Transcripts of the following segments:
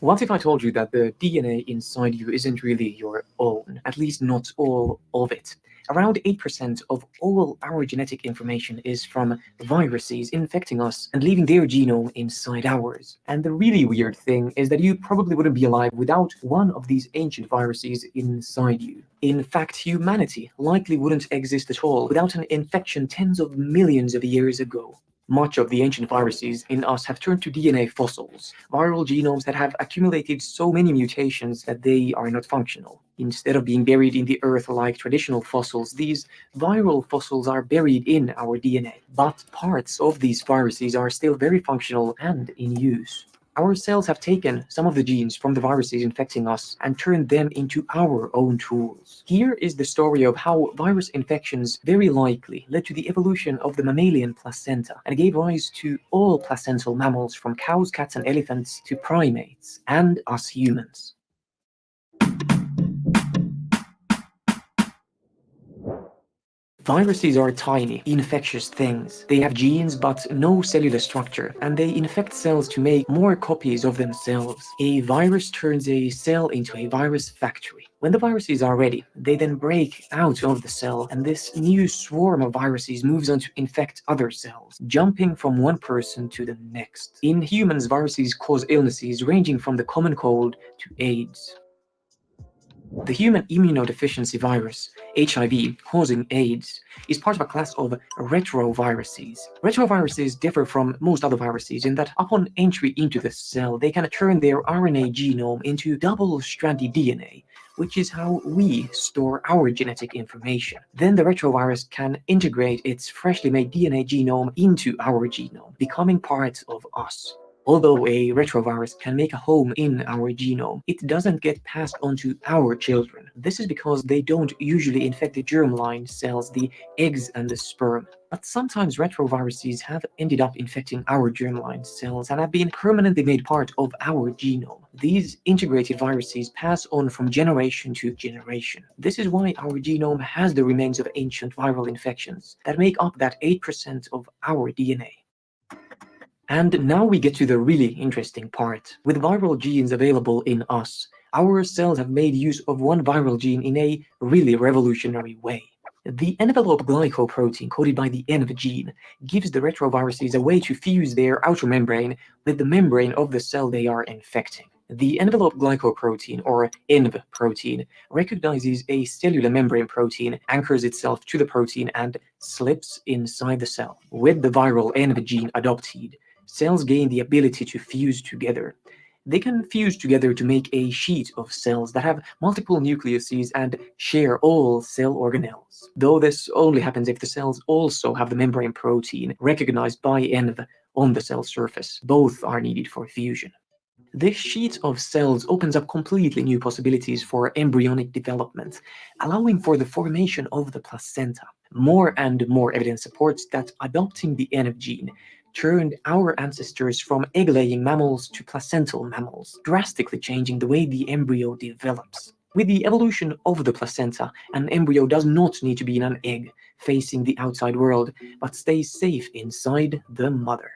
What if I told you that the DNA inside you isn't really your own, at least not all of it? Around 8% of all our genetic information is from viruses infecting us and leaving their genome inside ours. And the really weird thing is that you probably wouldn't be alive without one of these ancient viruses inside you. In fact, humanity likely wouldn't exist at all without an infection tens of millions of years ago. Much of the ancient viruses in us have turned to DNA fossils, viral genomes that have accumulated so many mutations that they are not functional. Instead of being buried in the earth like traditional fossils, these viral fossils are buried in our DNA. But parts of these viruses are still very functional and in use. Our cells have taken some of the genes from the viruses infecting us and turned them into our own tools. Here is the story of how virus infections very likely led to the evolution of the mammalian placenta and gave rise to all placental mammals from cows, cats, and elephants to primates and us humans. Viruses are tiny, infectious things. They have genes but no cellular structure, and they infect cells to make more copies of themselves. A virus turns a cell into a virus factory. When the viruses are ready, they then break out of the cell, and this new swarm of viruses moves on to infect other cells, jumping from one person to the next. In humans, viruses cause illnesses ranging from the common cold to AIDS. The human immunodeficiency virus, HIV, causing AIDS, is part of a class of retroviruses. Retroviruses differ from most other viruses in that upon entry into the cell, they can turn their RNA genome into double-stranded DNA, which is how we store our genetic information. Then the retrovirus can integrate its freshly made DNA genome into our genome, becoming part of us. Although a retrovirus can make a home in our genome, it doesn't get passed on to our children. This is because they don't usually infect the germline cells, the eggs and the sperm. But sometimes retroviruses have ended up infecting our germline cells and have been permanently made part of our genome. These integrated viruses pass on from generation to generation. This is why our genome has the remains of ancient viral infections that make up that 8% of our DNA. And now we get to the really interesting part. With viral genes available in us, our cells have made use of one viral gene in a really revolutionary way. The envelope glycoprotein coded by the ENV gene gives the retroviruses a way to fuse their outer membrane with the membrane of the cell they are infecting. The envelope glycoprotein, or ENV protein, recognizes a cellular membrane protein, anchors itself to the protein, and slips inside the cell. With the viral ENV gene adopted, cells gain the ability to fuse together. They can fuse together to make a sheet of cells that have multiple nucleuses and share all cell organelles. Though this only happens if the cells also have the membrane protein recognized by ENV on the cell surface. Both are needed for fusion. This sheet of cells opens up completely new possibilities for embryonic development, allowing for the formation of the placenta. More and more evidence supports that adopting the ENV gene turned our ancestors from egg-laying mammals to placental mammals, drastically changing the way the embryo develops. With the evolution of the placenta, an embryo does not need to be in an egg facing the outside world, but stays safe inside the mother.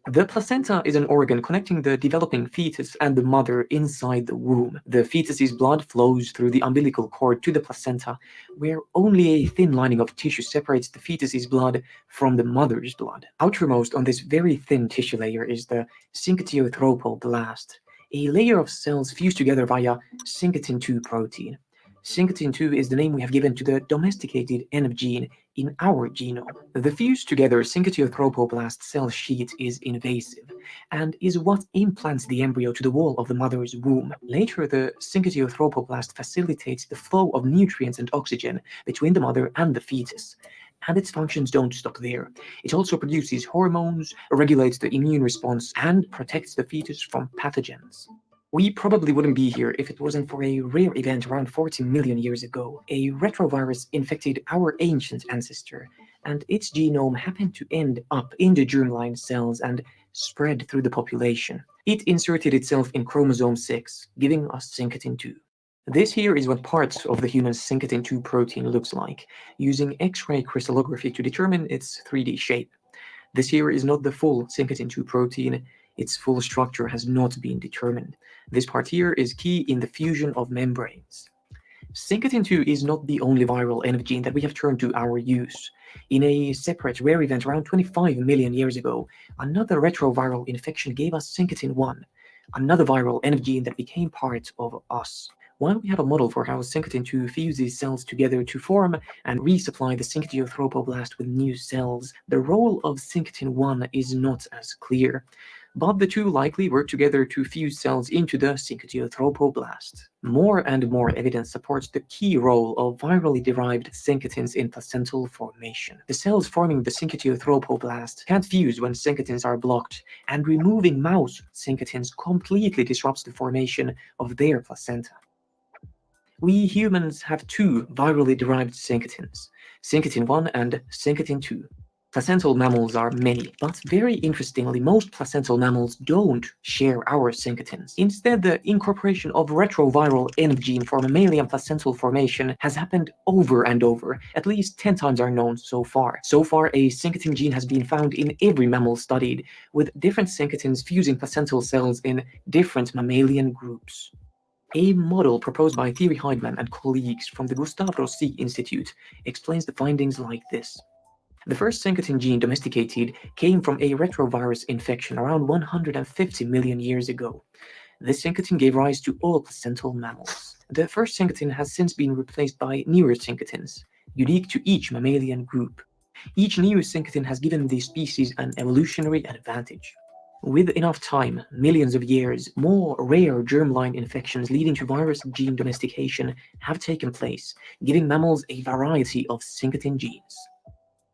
The placenta is an organ connecting the developing fetus and the mother inside the womb. The fetus's blood flows through the umbilical cord to the placenta, where only a thin lining of tissue separates the fetus's blood from the mother's blood. Outermost on this very thin tissue layer is the syncytiothropoblast, a layer of cells fused together via syncytin 2 protein. Syncytin 2 is the name we have given to the domesticated ENV gene in our genome. The fused together syncytiothropoblast cell sheet is invasive and is what implants the embryo to the wall of the mother's womb. Later, the syncytiothropoblast facilitates the flow of nutrients and oxygen between the mother and the fetus. And its functions don't stop there. It also produces hormones, regulates the immune response, and protects the fetus from pathogens. We probably wouldn't be here if it wasn't for a rare event around 40 million years ago. A retrovirus infected our ancient ancestor, and its genome happened to end up in the germline cells and spread through the population. It inserted itself in chromosome 6, giving us syncytin 2. This here is what parts of the human syncytin 2 protein looks like, using X-ray crystallography to determine its 3D shape. This here is not the full syncytin 2 protein. Its full structure has not been determined. This part here is key in the fusion of membranes. Syncytin-2 is not the only viral NF gene that we have turned to our use. In a separate rare event around 25 million years ago, another retroviral infection gave us Syncytin-1, another viral NF gene that became part of us. While we have a model for how Syncytin-2 fuses cells together to form and resupply the syncytiothropoblast with new cells, the role of Syncytin-1 is not as clear. But the two likely work together to fuse cells into the syncytiothropoblast. More and more evidence supports the key role of virally derived syncytins in placental formation. The cells forming the syncytiothropoblast can't fuse when syncytins are blocked, and removing mouse syncytins completely disrupts the formation of their placenta. We humans have two virally derived syncytins, Syncytin-1 and Syncytin-2. Placental mammals are many, but very interestingly, most placental mammals don't share our syncytins. Instead, the incorporation of retroviral NF gene for mammalian placental formation has happened over and over. At least 10 times are known so far. So far, a syncytin gene has been found in every mammal studied, with different syncytins fusing placental cells in different mammalian groups. A model proposed by Thierry Heidemann and colleagues from the Gustave Roussy Institute explains the findings like this. The first syncytin gene domesticated came from a retrovirus infection around 150 million years ago. This syncytin gave rise to all placental mammals. The first syncytin has since been replaced by newer syncytins, unique to each mammalian group. Each new syncytin has given the species an evolutionary advantage. With enough time, millions of years, more rare germline infections leading to virus gene domestication have taken place, giving mammals a variety of syncytin genes.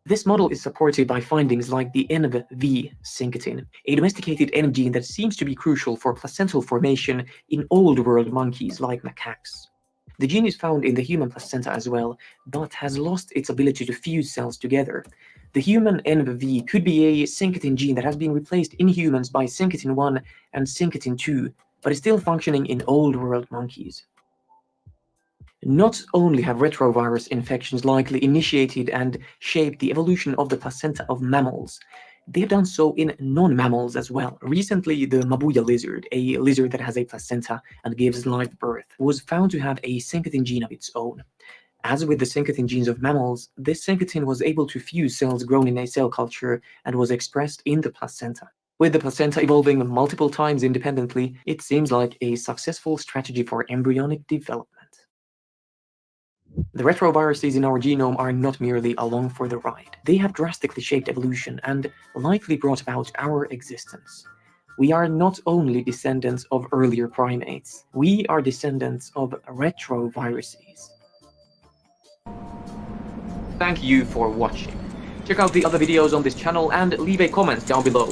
This model is supported by findings like the NV syncytin, a domesticated NF gene that seems to be crucial for placental formation in old world monkeys like macaques. The gene is found in the human placenta as well, but has lost its ability to fuse cells together. The human NV could be a syncytin gene that has been replaced in humans by Syncytin-1 and Syncytin-2, but is still functioning in old world monkeys. Not only have retrovirus infections likely initiated and shaped the evolution of the placenta of mammals, they've done so in non-mammals as well. Recently, the Mabuya lizard, a lizard that has a placenta and gives live birth, was found to have a syncytin gene of its own. As with the syncytin genes of mammals, this syncytin was able to fuse cells grown in a cell culture and was expressed in the placenta. With the placenta evolving multiple times independently, it seems like a successful strategy for embryonic development. The retroviruses in our genome are not merely along for the ride. They have drastically shaped evolution and likely brought about our existence. We are not only descendants of earlier primates, we are descendants of retroviruses. Thank you for watching. Check out the other videos on this channel and leave a comment down below.